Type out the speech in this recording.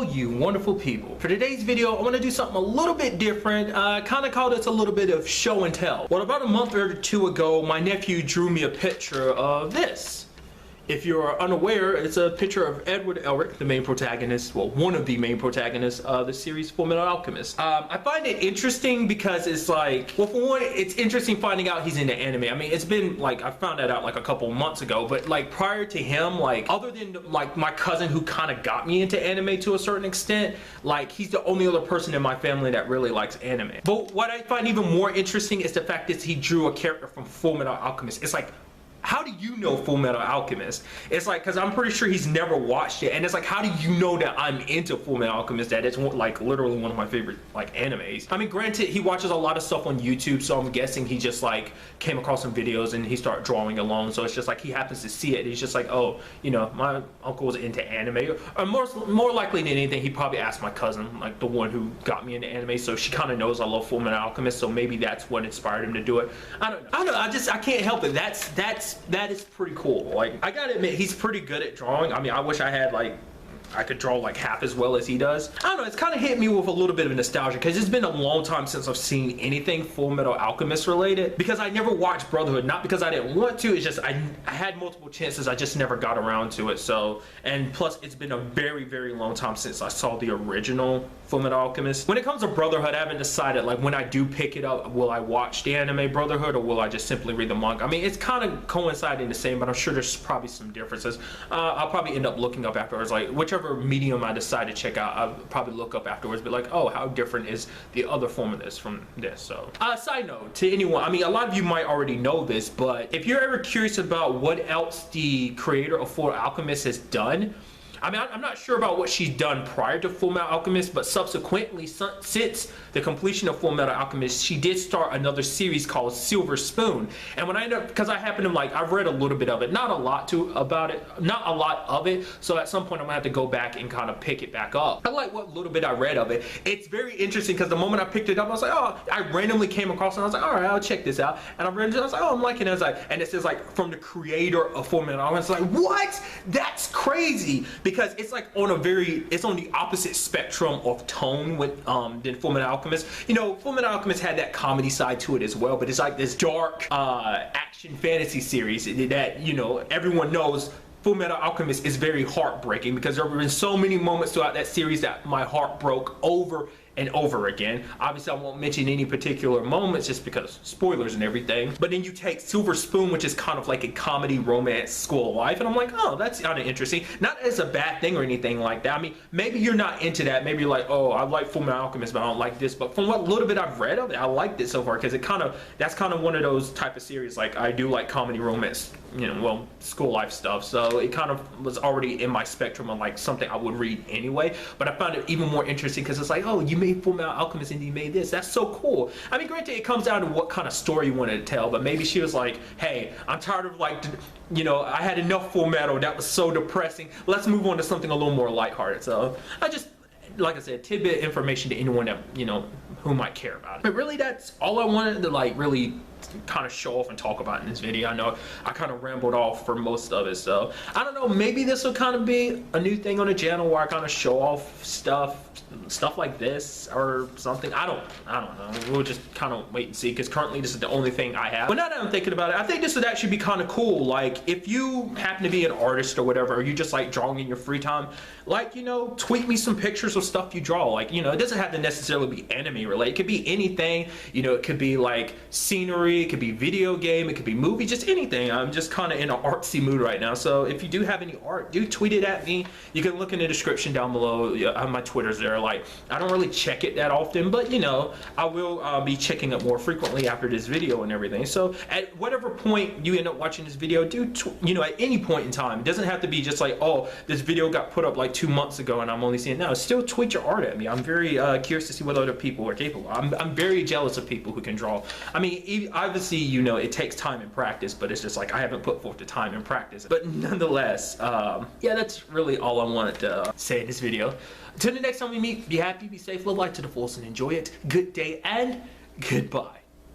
Hello you wonderful people. For today's video I want to do something a little bit different. Kind of call this a little bit of show and tell. Well, about a month or two ago my nephew drew me a picture of this. If you're unaware, it's a picture of Edward Elric, the main protagonist, well, one of the main protagonists of the series Fullmetal Alchemist. I find it interesting because it's like, well, for one, it's interesting finding out he's into anime. I mean, it's been like, I found that out like a couple months ago, but like prior to him, like other than like my cousin who kind of got me into anime to a certain extent, like he's the only other person in my family that really likes anime. But what I find even more interesting is the fact that he drew a character from Fullmetal Alchemist. It's like, how do you know Fullmetal Alchemist? It's like, because I'm pretty sure he's never watched it, and it's like, how do you know that I'm into Fullmetal Alchemist, that it's like literally one of my favorite like animes? I mean, granted, he watches a lot of stuff on YouTube, so I'm guessing he just like came across some videos and he started drawing along, so it's just like he happens to see it. He's just like, oh, you know, my uncle's into anime. Or more likely than anything, he probably asked my cousin, like the one who got me into anime, so she kind of knows I love Fullmetal Alchemist, so maybe that's what inspired him to do it. I don't know. I can't help it. That is pretty cool. Like, I gotta admit, he's pretty good at drawing. I mean, I wish I had like, I could draw like half as well as he does. I don't know, it's kind of hit me with a little bit of nostalgia because it's been a long time since I've seen anything Fullmetal Alchemist related, because I never watched Brotherhood, not because I didn't want to, it's just I had multiple chances, I just never got around to it. So, and plus it's been a very, very long time since I saw the original Fullmetal Alchemist. When it comes to Brotherhood, I haven't decided, like, when I do pick it up, will I watch the anime Brotherhood or will I just simply read the manga? I mean, it's kind of coinciding the same, but I'm sure there's probably some differences. I'll probably end up looking up afterwards, like whichever medium I decide to check out, I'll probably look up afterwards, but like, oh, how different is the other form of this from this? So, side note to anyone, I mean, a lot of you might already know this, but if you're ever curious about what else the creator of Fullmetal Alchemist has done, I mean, I'm not sure about what she's done prior to Fullmetal Alchemist, but subsequently, since the completion of Fullmetal Alchemist, she did start another series called Silver Spoon. And when I ended up, because I happen to like, I've read a little bit of it, not a lot of it, so at some point I'm gonna have to go back and kind of pick it back up. I like what little bit I read of it. It's very interesting because the moment I picked it up, I was like, oh, I randomly came across it and I was like, all right, I'll check this out. And I read it, I was like, oh, I'm liking it. I was like, and it says like, from the creator of Fullmetal Alchemist. I was like, what? That's crazy. Because it's like on a it's on the opposite spectrum of tone with than Fullmetal Alchemist. You know, Fullmetal Alchemist had that comedy side to it as well, but it's like this dark action fantasy series that, you know, everyone knows. Fullmetal Alchemist is very heartbreaking because there have been so many moments throughout that series that my heart broke over and over again. Obviously, I won't mention any particular moments just because spoilers and everything. But then you take Silver Spoon, which is kind of like a comedy romance school of life, and I'm like, oh, that's kind of interesting. Not as a bad thing or anything like that. I mean, maybe you're not into that. Maybe you're like, oh, I like Fullmetal Alchemist, but I don't like this. But from what little bit I've read of it, I liked it so far because that's kind of one of those type of series. Like, I do like comedy romance, you know, well, school life stuff. So it kind of was already in my spectrum of like something I would read anyway. But I found it even more interesting because it's like, oh, you made Fullmetal Alchemist and you made this. That's so cool. I mean, granted, it comes down to what kind of story you wanted to tell, but maybe she was like, hey, I'm tired of like, you know, I had enough Fullmetal. That was so depressing. Let's move on to something a little more lighthearted. So I just, like I said, tidbit information to anyone that, you know, who might care about it. But really, that's all I wanted to like really kind of show off and talk about in this video. I know I kind of rambled off for most of it, so I don't know, maybe this will kind of be a new thing on the channel where I kind of show off stuff like this or something. I don't know. We'll just kind of wait and see, because currently this is the only thing I have. But now that I'm thinking about it, I think this would actually be kind of cool. Like, if you happen to be an artist or whatever, or you just like drawing in your free time, like, you know, tweet me some pictures of stuff you draw. Like, you know, it doesn't have to necessarily be anime related. It could be anything. You know, it could be like scenery, it could be video game, it could be movie, just anything. I'm just kind of in an artsy mood right now. So if you do have any art, do tweet it at me. You can look in the description down below. My Twitter's there. Like, I don't really check it that often, but you know, I will be checking it more frequently after this video and everything. So at whatever point you end up watching this video, you know, at any point in time, it doesn't have to be just like, oh, this video got put up like 2 months ago and I'm only seeing it now. Still tweet your art at me. I'm very curious to see what other people are capable. I'm very jealous of people who can draw. I mean, obviously, you know, it takes time and practice, but it's just like I haven't put forth the time and practice. But nonetheless, yeah, that's really all I wanted to say in this video. Until the next time we meet, be happy, be safe, live life to the fullest, and enjoy it. Good day and goodbye.